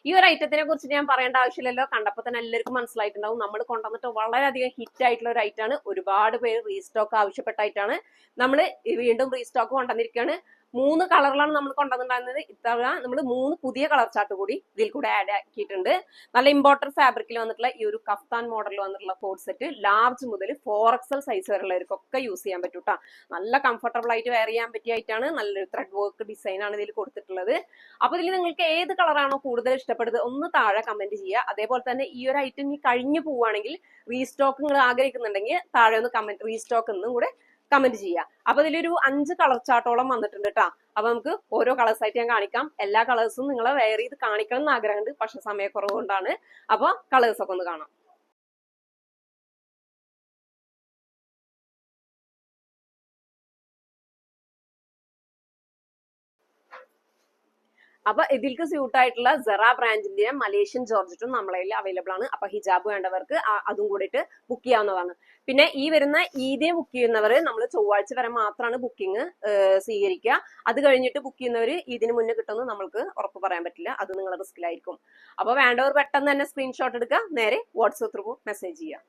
ഈ ഒരു ഐറ്റത്തിനെ കുറിച്ച് ഞാൻ പറയേണ്ട ആവശ്യമില്ലല്ലോ, കണ്ടപ്പോൾ തന്നെ എല്ലാവർക്കും മനസ്സിലായിട്ടുണ്ടാവും. നമ്മൾ കൊണ്ടുവന്നിട്ട് വളരെയധികം ഹിറ്റ് ആയിട്ടുള്ള ഒരു ഐറ്റാണ്. ഒരുപാട് പേര് റീസ്റ്റോക്ക് ആവശ്യപ്പെട്ടായിട്ടാണ് നമ്മൾ വീണ്ടും റീസ്റ്റോക്ക് കൊണ്ടുവന്നിരിക്കുകയാണ്. 3 കളറിലാണ് നമ്മൾ കൊണ്ടുവന്നിട്ടുണ്ടായിരുന്നത്. ഇത്തവണ നമ്മൾ 3 പുതിയ കളർ ചാർട്ട് കൂടി ഇതിൽ കൂടെ ആഡ് ആക്കിയിട്ടുണ്ട്. നല്ല ഇമ്പോർട്ടഡ് ഫാബ്രിക്കിൽ വന്നിട്ടുള്ള ഈ ഒരു കഫ്താൻ മോഡലിൽ വന്നിട്ടുള്ള കോഡ് സെറ്റ് ലാർജ് മുതൽ 4XL സൈസ് വരെയുള്ളവർക്കൊക്കെ യൂസ് ചെയ്യാൻ പറ്റും കേട്ടോ. നല്ല കംഫർട്ടബിൾ ആയിട്ട് വെയർ ചെയ്യാൻ പറ്റിയായിട്ടാണ്. നല്ലൊരു ത്രെഡ് വർക്ക് ഡിസൈൻ ആണ് ഇതിൽ കൊടുത്തിട്ടുള്ളത്. അപ്പൊ ഇതിൽ നിങ്ങൾക്ക് ഏത് കളറാണോ കൂടുതൽ ഇഷ്ടപ്പെടുന്നത് ഒന്ന് താഴെ കമന്റ് ചെയ്യുക. അതേപോലെ തന്നെ ഈ ഒരു ഐറ്റം ഇനി കഴിഞ്ഞു പോവുകയാണെങ്കിൽ റീസ്റ്റോക്ക് നിങ്ങൾ ആഗ്രഹിക്കുന്നുണ്ടെങ്കിൽ താഴെ ഒന്ന് കമന്റ് റീസ്റ്റോക്ക് എന്നും കൂടെ കമന്റ് ചെയ്യുക. അപ്പൊ ഇതിലൊരു 5 കളർ ചാർട്ടോളം വന്നിട്ടുണ്ട് കേട്ടോ. അപ്പൊ നമുക്ക് ഓരോ കളേഴ്സ് ആയിട്ട് ഞാൻ കാണിക്കാം. എല്ലാ കളേഴ്സും നിങ്ങളെ വെയർ ചെയ്ത് കാണിക്കണം എന്ന് ആഗ്രഹമുണ്ട്, പക്ഷെ സമയക്കുറവ് കൊണ്ടാണ്. അപ്പൊ കളേഴ്സ് ഒക്കെ ഒന്ന് കാണാം. അപ്പൊ ഇതിൽക്ക് സ്യൂട്ട് ആയിട്ടുള്ള സെറ ബ്രാൻഡിന്റെ മലേഷ്യൻ ജോർജറ്റും നമ്മളെ അവൈലബിൾ ആണ്. അപ്പൊ ഹിജാബ് വേണ്ടവർക്ക് അതും കൂടിയിട്ട് ബുക്ക് ചെയ്യാവുന്നതാണ്. പിന്നെ ഈ വരുന്ന ഈദേ ബുക്ക് ചെയ്യുന്നവർ നമ്മൾ ചൊവ്വാഴ്ച വരെ മാത്രമാണ് ബുക്കിംഗ് സ്വീകരിക്കുക. അത് കഴിഞ്ഞിട്ട് ബുക്ക് ചെയ്യുന്നവർ ഇതിന് മുന്നേ കിട്ടുമെന്ന് നമ്മൾക്ക് ഉറപ്പ് പറയാൻ പറ്റില്ല, അത് നിങ്ങളുടെ റിസ്കിലായിരിക്കും. അപ്പൊ വേണ്ടവർ പെട്ടെന്ന് തന്നെ സ്ക്രീൻഷോട്ട് എടുക്കുക, നേരെ വാട്സ്ആപ്പ് ത്രൂ മെസ്സേജ് ചെയ്യുക.